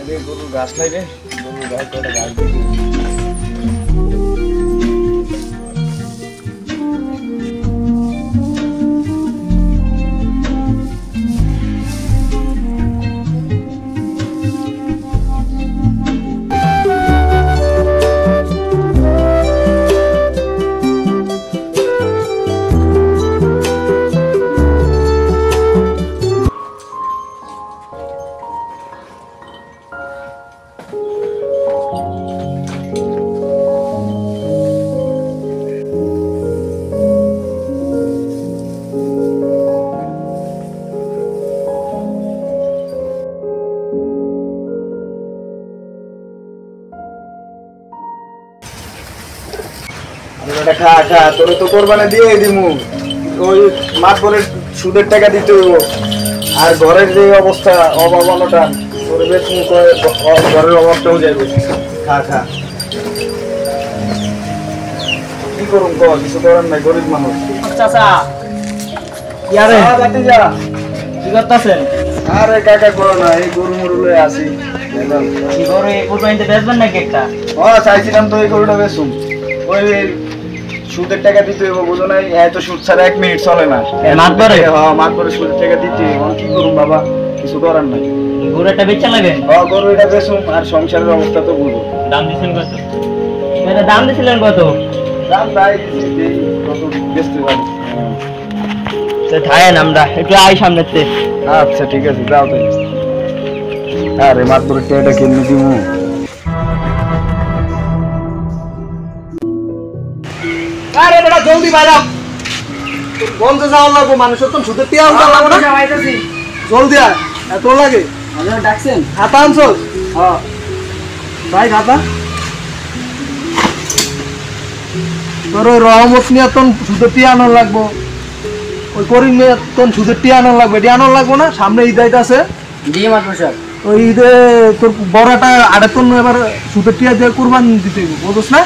রে গরুর ঘাস নাই রে, গরুর গায়ে কয়টা ঘাস দিবি। খা খা, তোরে তো কোরবানি দিয়ে দিমু, ওই মাঠ করে সুদের টাকা দিতে হইব। আর ঘরের যে অবস্থা, অভাব অনটন, তোর বেশ ঘরের অভাবটাও যাইব। খা খা, কি করুন ক, কিছু করার নাই, গরিব মানুষ। চাচা ইয়ারে যা কি করতেছেন? আরে কাকা করো না, এই গরু মরু লয়ে আসি। কি করে কোরবানিতে বেচবেন নাকি একটা? চাইছিলাম তো এই গরুটা বেচুম, ওই সুদের টাকা দিতে হইব, বুঝো না? এত সুদ ছাড়া 1 মিনিট চলে না। মাঠ করে? হ্যাঁ, মাঠ করে সুদের টাকা দিতে হইব। কি করুম বাবা, কিছু করার নাই। গরু একটা বেচা লাগে? গরু এটা বেচুম, আর সংসারের অবস্থা তো বুঝো। দাম দিচ্ছেন কত? এটা দাম দিছিলেন কত? দাম তাই কত বেচতে পারি। থাকেন, আমরা একটু আই সামনেতে। আচ্ছা ঠিক আছে, যাও তাই। আরে মাঠ করে টাকাটা কিনে দিমু। আরে বেটা জলদি বাইরা, বন্ধে যাওয়া লাগবো, মানুষের তো সুদের টিয়া উঠা লাগবো না। জলদি আয়, এত লাগে ডাকছেন? খাতা আনছস? হ্যাঁ ভাই, খাতা তোর ওই রহমত নিয়ে তোর সুদের টিয়া আনার লাগবো, ওই করিম নিয়ে তোর সুদের টিয়া আনার লাগবে। এটি আনার লাগবো না? সামনে ঈদ আইতাছে। জি মাত্র স্যার। ওই ঈদে তোর বড়টা আড়ে তোর এবার সুদের টিয়া দিয়ে কুরবান দিতে বুঝোস না?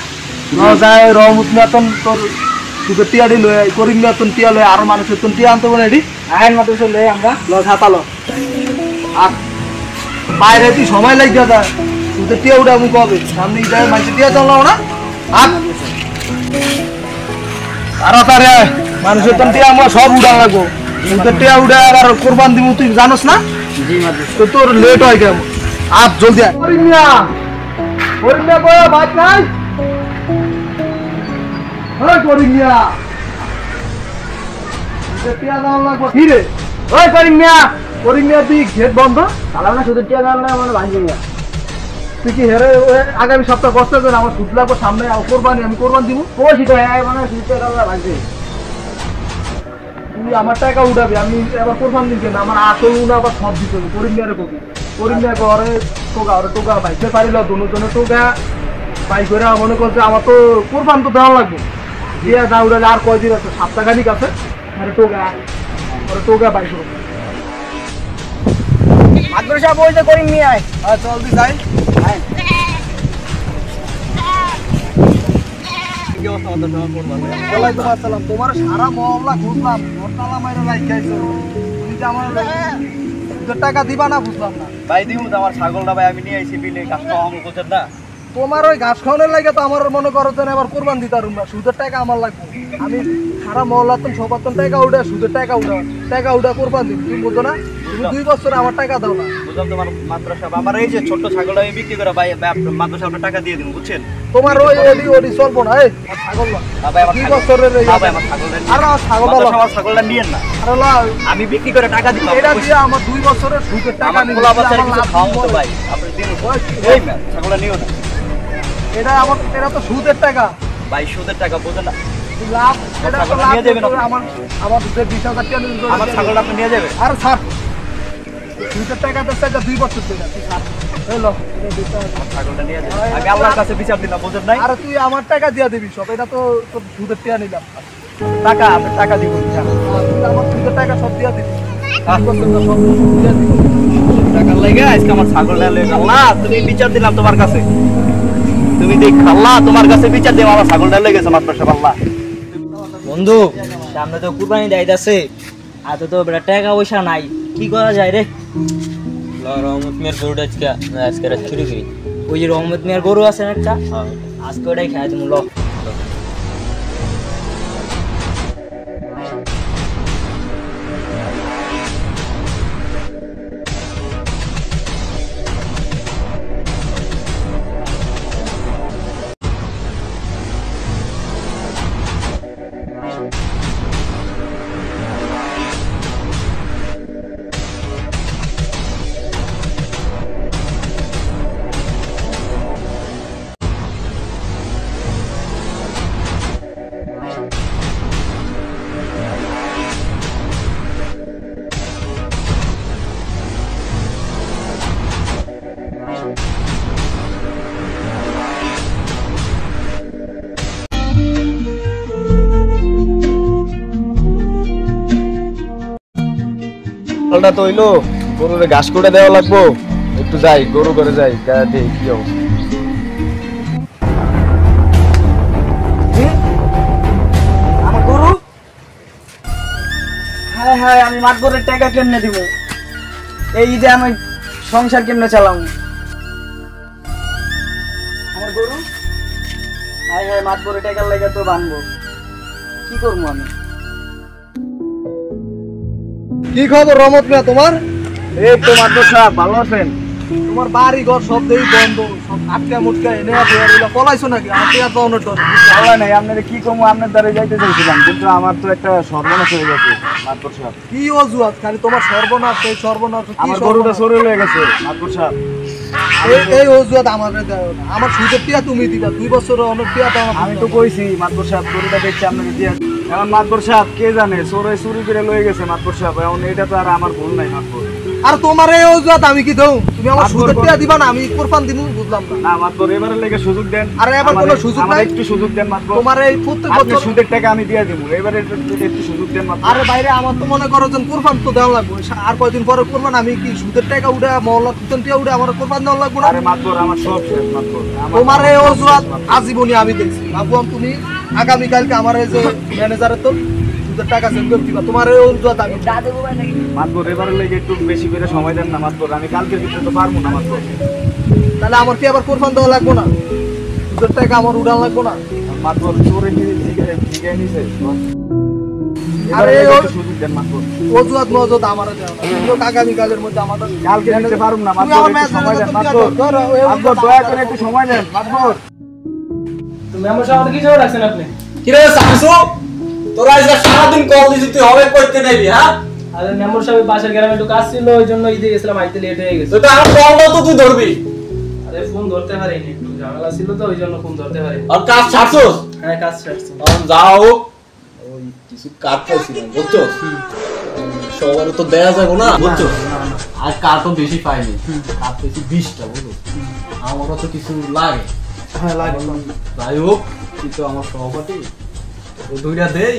যায় রহমত নিয়ে তোর সুদের টিয়াটি লয়ে, করিম নিয়ে তোর টিয়া লয়ে, আরো মানুষের তোর টিয়া আনতে পারে। এটি আইন মাত্র স্যার লয়ে আমরা ছাতা লো, আর বাইরে তুই সময় লাগিয়ে যায় সুদের টিয়া উঠে আমি কবে সামনে ঈদে মানুষের টিয়া চলাও না। তাড়াতাড়ি মানুষের তোর টিয়া আমরা সব উঠা লাগবো। সুদের টিয়া উঠে আবার কোরবান দিব, তুই জানোস না? জি মাত্র তো তোর লেট হয় কেমন? জলদি আয়। করিম মিয়া কয় ভাত নাই? করিম মিয়া, সুদের টিয়া দেওয়া লাগবো। কি রে ওই করিম মিয়া? করিম মিয়া তুই গেট বন্ধ তাহলে না সুদের টিয়া দেওয়া না মানে ভাঙি না। তুই কি হেরে আগামী সপ্তাহ কষ্ট করে আমার সুদ লাগবো, সামনে কোরবানি, আমি কোরবান দিব। পড়ছি তো মানে সুদের টিয়া দেওয়া ভাঙছে। তুই আমার টাকা উঠাবি, আমি এবার কোরবান দিন কেন? আমার আসল উনা আবার সব দিতে হবে। করিম মিয়ারে কবি, করিম মিয়া ঘরে টোকা, ওরে টোকা বাইতে পারিল, দুজনে টোকা বাই করে মনে করছে আমার তো কোরবান তো দেওয়া লাগবে। দিয়ে যা উঠালে আর কয়দিন আছে, সপ্তাহখানিক আছে। আরে টোকা, ওরে টোকা বাই করো। মাত্র সাহেব ওই যে করিম মিয়া। চল দি যাই। তোমার সারা মহল্লা ঘুরলাম, টাকা দিবা না বুঝলাম না। ভাই দিমু তো, আমার ছাগলটা ভাই আমি নিয়ে আইছি বিলে, কাজটা আমি করছেন না। তোমার ওই ঘাস খাওয়ানোর লাগে তো আমার মনে করো যে এবার কোরবান দিতারুম না, সুদের টাকা আমার লাগবে। আমি সারা মহল্লা তো সবার তো টাকা উঠে, সুদের টাকা উঠা কোরবান দিই। তুমি বুঝো না? তুমি 2 বছর আমার টাকা দাও না। বুঝলাম তোমার মাদ্রাসা, আমার এই যে ছোট্ট ছাগলটা আমি বিক্রি করে ভাই মাদ্রাসা আপনার টাকা দিয়ে দিব, বুঝছেন? তোমার ওই ওডি চলবো না। এই ছাগল না, ভাই আমার 2 বছরের ভাই আমার ছাগলটা, আর আমার ছাগলটা নিয়েন না, আরে আমি বিক্রি করে টাকা দিব। এটা দিয়ে আমার 2 বছরের সুদের টাকা নিয়ে ভাই আপনি দিন, এই ম্যাম ছাগলটা নিও না। এটা তো সুদের টাকা ভাই, সুদের টাকা বোঝেন না। লাভ, এটা তো লাভ নিয়ে যাবেন আমার যে 20,000 টাকা আমার ছাগলটা আপনি নিয়ে যাবেন। আর স্যার সুদের টাকা তো 2 বছর থেকে স্যার হলো ছাগলটা নিয়ে যাবেন, আমি আল্লাহর কাছে বিচার দিলাম, বোঝেন নাই? আর তুই আমার টাকা দিয়ে দিবি সব, এটা তো তোর সুদের টাকা নিলাম। টাকা আপনি টাকা দিব, তুই আমার সুদের টাকা সব দিয়ে দিবি, সব দিয়ে দিবি। টাকা লাগে আজকে আমার ছাগলটা লেগে আল্লাহ, তুমি বিচার দিলাম তোমার কাছে, তুমি দেখ আল্লাহ তোমার কাছে বিচার দিলাম, আমার ছাগলটা লেগেছে মাত্র সব। আল্লাহ বন্ধু, সামনে তো কুরবানি দেখাইতেছে, আর তো টাকা পয়সা নাই, কি করা যায় রে? রহমত মিয়ার গরুটা আজকে রাত চুরি করি। ওই যে রহমত মিয়ার গরু আছে না একটা, আজকে ওটাই খাই তুমি ল। সকালটা তো হইলো, গরুরে ঘাস করে দেওয়া লাগবো। একটু যাই, গরু করে যাই, দেখ কি অবস্থা। আমার গরু? হ্যাঁ হ্যাঁ, আমি মাতবরের টাকা কেমনে দিব? এই ঈদে আমি সংসার কেমনে চালাম? আমার গরু? হ্যাঁ হ্যাঁ, মাতবরের টাকার লেগে তো বানবো, কি করবো আমি? কি খবর রহমত মিয়া তোমার? এই তো মাতবর সাহেব, ভালো আছেন? তোমার বাড়ি ঘর সব দেই বন্ধ, সব আটকা মুটকা এনে পলাইছো নাকি? আমাকে আর পাওয়ানোর ডর ভালো নাই, আপনারা কি কমু, আপনার দ্বারা যাইতে চাইছিলাম, কিন্তু আমার তো একটা সর্বনাশ হয়ে গেছে মাতবর সাহেব। কি অজুহাত? খালি তোমার সর্বনাশ, এই সর্বনাশ। কি আমার গরুটা চোরে হয়ে গেছে মাতবর সাহেব। এই অজুহাত আমার দাও না। আমার সুদের টিয়া তুমি দিবা, 2 বছরের অনেক টিয়া দাও। আমি তো কইছি মাতবর সাহেব, গরুটা দেখছি আপনাকে দিয়ে। এখন মাতবর সাহেব কে জানে, চোরে চুরি করে লয়ে গেছে মাতবর সাহেব। এখন এটা তো আর আমার ভুল নাই মাতবর। আর তোমার এই অজুহাত আমি কি দেও? তুমি আমার সুদের টিয়া দিবা না, আমি কোরবান দিমু, বুঝলাম না। না মাতবর, এবারে লেগে সুযোগ দেন। আরে এবার কোনো সুযোগ নাই, একটু সুযোগ দেন মাতবর। তোমার এই প্রত্যেক আপনি বছর সুদের টাকা আমি দিয়ে দেবো, এবারে একটু সুযোগ দেন মাতবর। আরে বাইরে আমার তো মনে করো যে কোরবান তো দেওয়া লাগবে। আর কয়দিন পরে কোরবান, আমি কি সুদের টাকা উঠে মহল্লা কিচেন টিয়া উঠে আমার কোরবান দেওয়া লাগবে না? আরে মাতবর, আমার সব শেষ মাতবর। তোমার এই অজুহাত আজীবনই আমি দেখছি। ভাবুয়াম তুমি আগামীকালকে আমার এই যে ম্যানেজারের তো সুদের টাকা সেন্ড করে দিবা। তোমার এই অজুহাত আমি মাতবর, এবারে লেগে একটু বেশি করে সময় দেন না মাতবর। আমি কালকের ভিতরে তো পারবো না মাতবর। তাহলে আমার কি আবার কোরবান দেওয়া লাগবে না? সুদের টাকা আমার উড়ান লাগবে না? মাতবর চোরে ঠিক নিছে। আরে এবারে একটু সুযোগ দেন মাতবর। অজুহাত মজুহাত আমার দেওয়া না। কিন্তু আগামীকালের মধ্যে আমাদের কালকে দিতে পারবো না তুমি মাতবর, আমার একটু সময় দেন ম্যানেজারের মাতবর। ধরো, এই মাতবর, দয়া করে একটু সময় দেন মাতবর। তুমি আমার সাথে কি জোর রাখছেন আপনি? কিরে শামসু, তোরা আজকে সারাদিন কল দিছিস, তুই হবে করতে নেবি? হ্যাঁ, আরে মেম্বার সাহেব বাসার গ্রামে একটু কাজ ছিল, ওই জন্য ঈদে গেছিলাম, আইতে লেট হয়ে গেছে। তো আমার কলটাও তো তুই ধরবি। আরে ফোন ধরতে পারিনি, একটু ঝামেলা ছিল তো, ওই জন্য ফোন ধরতে পারিনি। আর কাজ ছাড়ছস? হ্যাঁ, কাজ ছাড়ছি। তখন যাও, ওই কিছু কাজ পাইছিলাম, বুঝছো? সবার তো দেয়া যাবে না, বুঝছো? আর কাজ তো বেশি পাইনি, কাজ পেয়েছি 20টা, বুঝলো? আমারও তো কিছু লাগে। হ্যাঁ লাগে। যাই হোক, তুই তো আমার সহপাঠী, ও দুইটা দেই।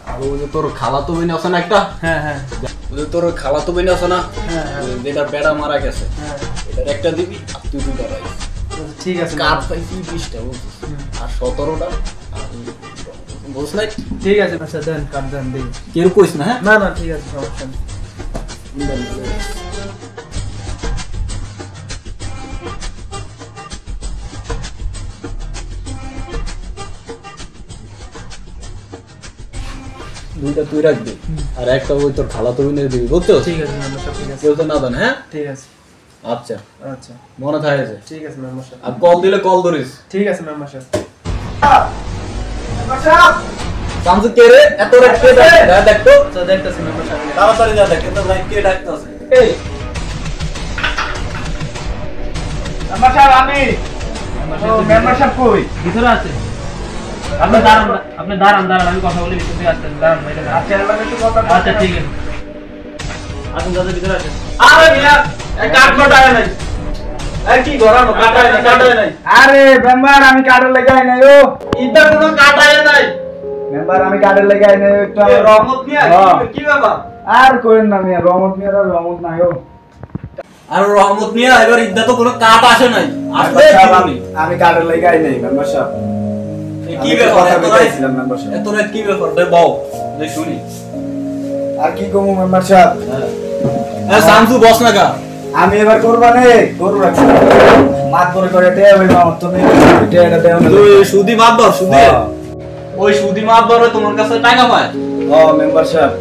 আর ওই যে তোর খালাতো বোন আছে না একটা, হ্যাঁ হ্যাঁ ওই যে তোর খালাতো বোন আছে না, হ্যাঁ যেটা বেড়া মারা গেছে, হ্যাঁ, এটার একটা দিবি, আর তুই দুইটা রাখিস। ঠিক আছে। কাঠ পাইছি 20টা, বুঝছিস? আর 17টা বুঝছ নাই? ঠিক আছে, আচ্ছা দেন, কাট দেন, দিই। কেউ কইস না, হ্যাঁ? না না, ঠিক আছে, সমস্যা নেই। দুইটা তুই রাখবি, আর একটা ওই তোর খালাতো বোনের দিবি, বুঝছো? ঠিক আছে মেম্বার সাহেব, ঠিক আছে। কেউ তো না জানে, হ্যাঁ? ঠিক আছে, আচ্ছা, আচ্ছা, মনে থাকে। ঠিক আছে মেম্বার সাহেব। আর কল দিলে কল ধরিস। ঠিক আছে মেম্বার সাহেব। শামসু কে রে? এত রাত কে ডাকে? দেখ তো, আচ্ছা, দেখতেছি মেম্বার সাহেব। তাড়াতাড়ি যা, দেখ এত রাত কে ডাকতেছে। এই মেম্বার সাহেব, আমি মেম্বার সাহেব কই? ভিতরে আছে। আপনি দাঁড়ান, আপনি দাঁড়ান, আমি কথা বলি, ভিতরে থেকে আসতেন, দাঁড়ান বাইরে দাঁড়ান। আচ্ছা, এবার একটু কথা বলতে আচ্ছা, ঠিক আছে, আসুন দাদা, ভিতরে আসেন। আরে মিয়া, এই কাঠ কাটায় নাই। এই কি গরানো কাটায় নাই। আরে মেম্বার, আমি কার্ডের লাগাই নাই। ও ইটা কোনো কাটায় নাই। মেম্বার, আমি কার্ডের লাগাই নাই। একটু এ রহমত মিয়া, কি ব্যাপার? আর কোয়েন না মিয়া, রহমত মিয়া আর রহমত নাই। ও আর রহমত মিয়া, এবার ইদা তো কোনো কাট আসে নাই। আসলে আমি কার্ডের লাগাই নাই মেম্বার সাহেব। কি ব্যাপার? কথা বলতেছিলাম মেম্বার সাহেব। এত রাত কি ব্যাপার? দে বাও, দে শুনি। আর কি কমু মেম্বার সাহেব? এ শামসু বস না গা। আমি এবার কোরবানি গরু রাখছি মাত করে করে টেয়া ভাই মামা তুমি টেয়াটা দেও না তুই সুদি মাতবর সুদি ওই সুদি মাতবরে তোমার কাছে টাকা পায় মেম্বার সাহেব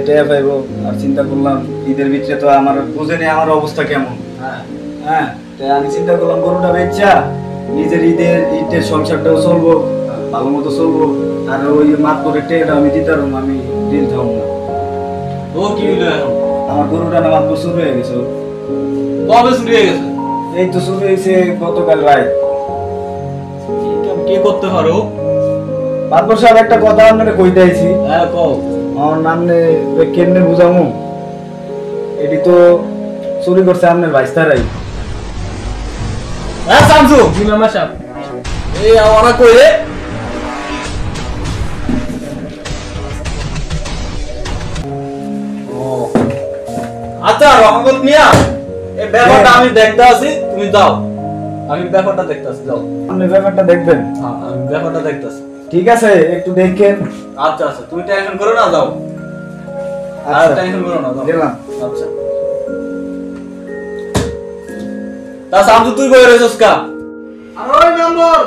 টেয়া পাইবো আর চিন্তা করলাম ঈদের ভিতরে তো আমার বুঝেনি আমার অবস্থা কেমন হ্যাঁ তাই আমি চিন্তা করলাম গরুটা বেচা নিজের ঈদের সংসারটাও চলবো ভালো মতো চলবো আর ওই মাত করে টেয়াটা আমি দিতে পারবো আমি দিন থাকবো না ও কি হইলো এখন আমার গরুটা না মাত শুরু হয়ে গেছে কবে শুরু হয়ে গেছে এই তো শুরু হয়েছে গতকাল রাত কে করতে পারো মাতবর সাহেব একটা কথা আপনাকে কইতে আইছি হ্যাঁ কও আমার নামনে কেমনে বুঝামু এটি তো চুরি করছে আপনার বাইস্তারাই হ্যাঁ শামসু জি মেম্বার সাহেব এই আমরা কই রে ও আচ্ছা রহমত মিয়া এই ব্যাপারটা আমি দেখতে আছি তুমি যাও আমি ব্যাপারটা দেখতে আছি যাও আপনি ব্যাপারটা দেখবেন হ্যাঁ আমি ব্যাপারটা দেখতে আছি ঠিক আছে একটু দেখেন আচ্ছা আচ্ছা তুমি টেনশন করো না যাও আর আচ্ছা টেনশন করো না যাও গেলাম আচ্ছা তা শামসু তুই কই রইছস কা আর ওই মেম্বার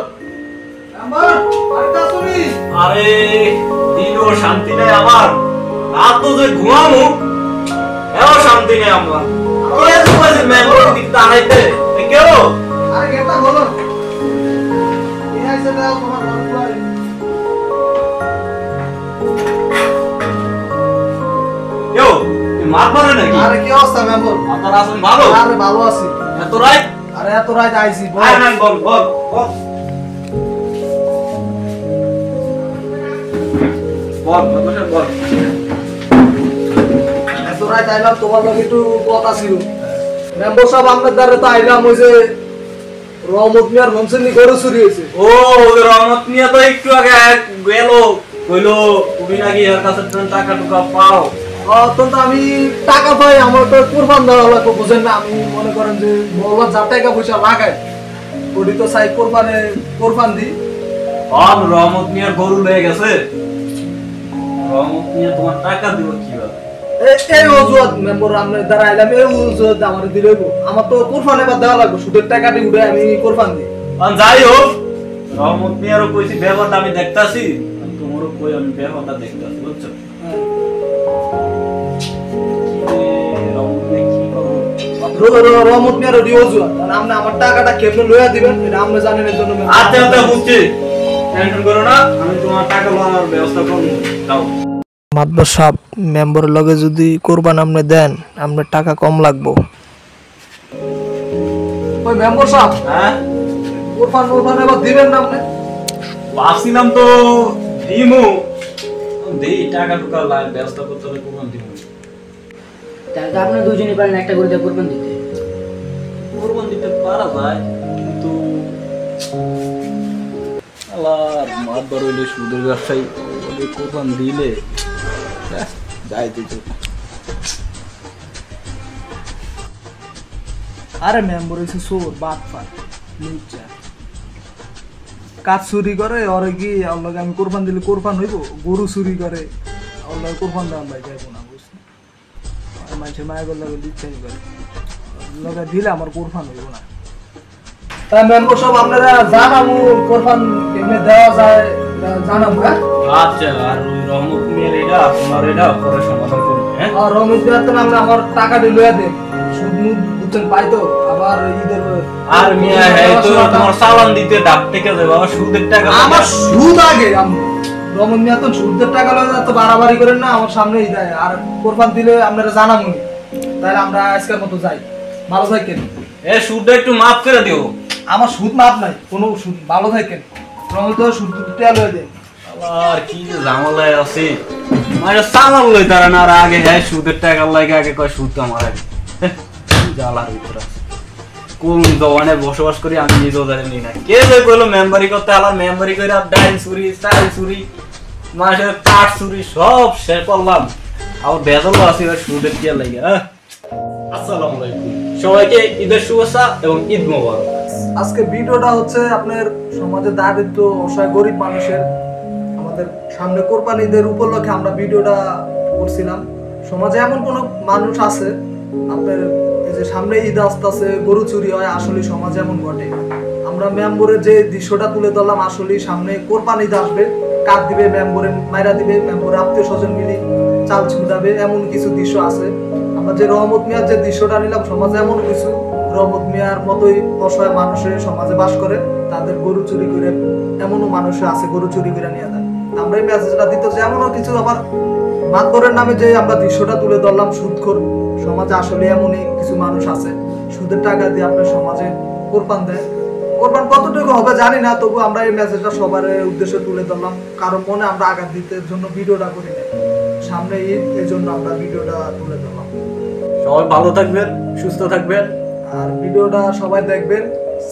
বাড়িতে আসুনি আরে দিনও শান্তি নাই আমার রাত তো যে ঘুমামু এও শান্তি নাই আমার কে তোমার মেম্বার দিক দাঁড়াইতে কেউ আরে গেটটা খোলো এই আইছে দাও তোমার ঘর খুলে কেউ মারবারে নাকি আরে কি অবস্থা মেম্বার আপনার আসুন ভালো আরে ভালো আছি এত রাত আরে এত রাত আইছি আয় না বল বল বল বল বল এত রাত আইলাম তোমার লগে একটু কথা ছিল মেম্বার সাহেব আপনার দ্বারা তো আইলাম ওই যে রহমত মিয়ার মনসেনি গরু চুরি হয়েছে ও ওদের রহমত নিয়ে তো একটু আগে গেল কইলো তুমি নাকি এর কাছে টাকা টুকা পাও অত্যন্ত আমি টাকা পাই আমার তো কোরবান দেওয়া লাগবে বুঝেন না আমি মনে করেন যে বলবার যা টাকা পয়সা লাগাই ওটি তো চাই কোরবান দিই সব রহমত মিয়ার গরু লয়ে গেছে রহমত মিয়া তোমার টাকা দিব কিভাবে এই অজুহাত মেম্বার আপনার দ্বারা আইলাম এই অজুহাত আমার দিলে আমার তো কোরবান এবার দেওয়া লাগবে সুদের টাকা দিয়ে উঠে আমি কোরবান দিই আর যাই হোক রহমত মিয়ারও কইছি ব্যাপারটা আমি দেখতাছি তোমারও কই আমি ব্যাপারটা দেখতাছি বুঝছো রহমত মিয়া কি করবো রহমত মিয়ার ওটি অজুহাত কারণ আপনি আমার টাকাটা কেমনে লইয়া দিবেন এটা আপনি জানেন এর জন্য আচ্ছা আচ্ছা বুঝছি টেনশন করো না আমি তোমার টাকা লওয়ার ব্যবস্থা করবো যাও মাতবর সাহেব মেম্বারের লগে যদি কোরবান আপনি দেন আপনার টাকা কম লাগবো ওই মেম্বার সাহেব হ্যাঁ কোরবান এবার দিবেন না আপনি ভাবছিলাম তো দিমু দেই টাকা টুকা ব্যবস্থা করতে হবে কোন দিমু তাহলে তো আপনারা দুজনই পারেন একটা করে কোরবান দিতে। কোরবান দিতে পারা যায় কিন্তু আল্লাহ মাত বড় হইলে সুদের ব্যবসায়ী কোরবান দিলে যাই দিতে আরে মেম্বার হইছে চোর বাটপার লুচ্চা কাজ চুরি করে ওরে কি আল্লাহকে আমি কোরবান দিলে কোরবান হইব গরু চুরি করে আল্লাহ কোরবান দাম ভাই যাইব না বুঝলি আর মানুষের মায়ের লাগে দিচ্ছাই করে লগে দিলে আমার কোরবান হইব না তাই মেম্বার সব আপনারা জানাবো কোরবান কেমনে দেওয়া যায় জানাবো হ্যাঁ আচ্ছা আর ওই রহমত মিয়ার এটা তোমার এটা পরে সমাধান করবো হ্যাঁ আর রমেশ ভাই তো আমরা আমার টাকাটা লইয়া দেন সুদ মুদ বুঝছেন পাই তো আবার ঈদের আর মিয়া হ্যাঁ তো তোমার চালান দিতে ডাক থেকে যাবে আবার সুদের টাকা আমার সুদ আগে রমন মিয়া তো সুদের টাকা লইয়া তো বাড়াবাড়ি করেন না আমার সামনেই দেয় আর কোরবান দিলে আপনারা জানাবো তাহলে আমরা আজকের মতো যাই ভালো থাকেন এ সুদটা একটু মাফ করে দিও আমার সুদ মাপ নাই কোনো সুদ ভালো থাকেন রমন তো সুদ টাকা লইয়া দেন আর কি যে ঝামেলায় আছে মানে চালান লই তারা না আর আগে হ্যাঁ সুদের টাকা লাগে আগে কয় সুদ আমার আগে জ্বালার ভিতরে কোন দোকানে বসবাস করি আমি নিজেও জানি না কে যে কইলো মেম্বারি করতে আলার মেম্বারি করে ডাইল চুরি চাল চুরি মাসের কাঠ চুরি সব শেষ করলাম আর বেজল আছে সুদের কি লাগে আসসালামু আলাইকুম সবাইকে ঈদের শুভেচ্ছা এবং ঈদ মোবারক আজকে ভিডিওটা হচ্ছে আপনার সমাজে দারিদ্র অসহায় গরিব মানুষের আমাদের সামনে কোরবানি ঈদের উপলক্ষে আমরা ভিডিওটা করছিলাম সমাজে এমন কোন মানুষ আছে আপনার এই যে সামনে ঈদ আসতেছে, গরু চুরি হয়, আসলে সমাজে এমন ঘটে। আমরা মেম্বরের যে দৃশ্যটা তুলে ধরলাম, আসলে সামনে কোরবানি ঈদ আসবে, কাঠ দিবে মেম্বরে, মাইরা দিবে মেম্বরে, আত্মীয় স্বজন মিলি চাল ছুটাবে, এমন কিছু দৃশ্য আছে। আমরা যে রহমত মিয়ার যে দৃশ্যটা নিলাম, সমাজে এমন কিছু রহমত মিয়ার মতোই অসহায় মানুষের সমাজে বাস করে, তাদের গরু চুরি করে, এমনও মানুষ আছে গরু চুরি করে নিয়ে যায়। আমরা এই মেসেজটা দিতে চাই, এমনও কিছু আবার মাতবরের নামে যে আমরা দৃশ্যটা তুলে ধরলাম, সুদখোর সমাজে আসলে এমনই কিছু মানুষ আছে, সুদের টাকা দিয়ে আপনার সমাজে কোরবান দেয়। কোরবান কতটুকু হবে জানি না, তবু আমরা এই মেসেজটা সবার উদ্দেশ্যে তুলে ধরলাম, কারণ মনে আমরা আঘাত দিতে জন্য ভিডিওটা করি না, সামনে ঈদ, এই জন্য আমরা ভিডিওটা তুলে ধরলাম। সবাই ভালো থাকবেন, সুস্থ থাকবেন, আর ভিডিওটা সবাই দেখবেন,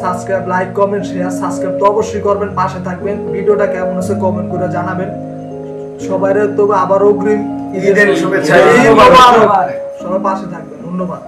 subscribe, like, comment, share. Subscribe তো অবশ্যই করবেন, পাশে থাকবেন। ভিডিওটা কেমন হচ্ছে কমেন্ট করে জানাবেন। সবাই তো আবার অগ্রিম ঈদের শুভেচ্ছা। সবাই পাশে থাকবেন। ধন্যবাদ।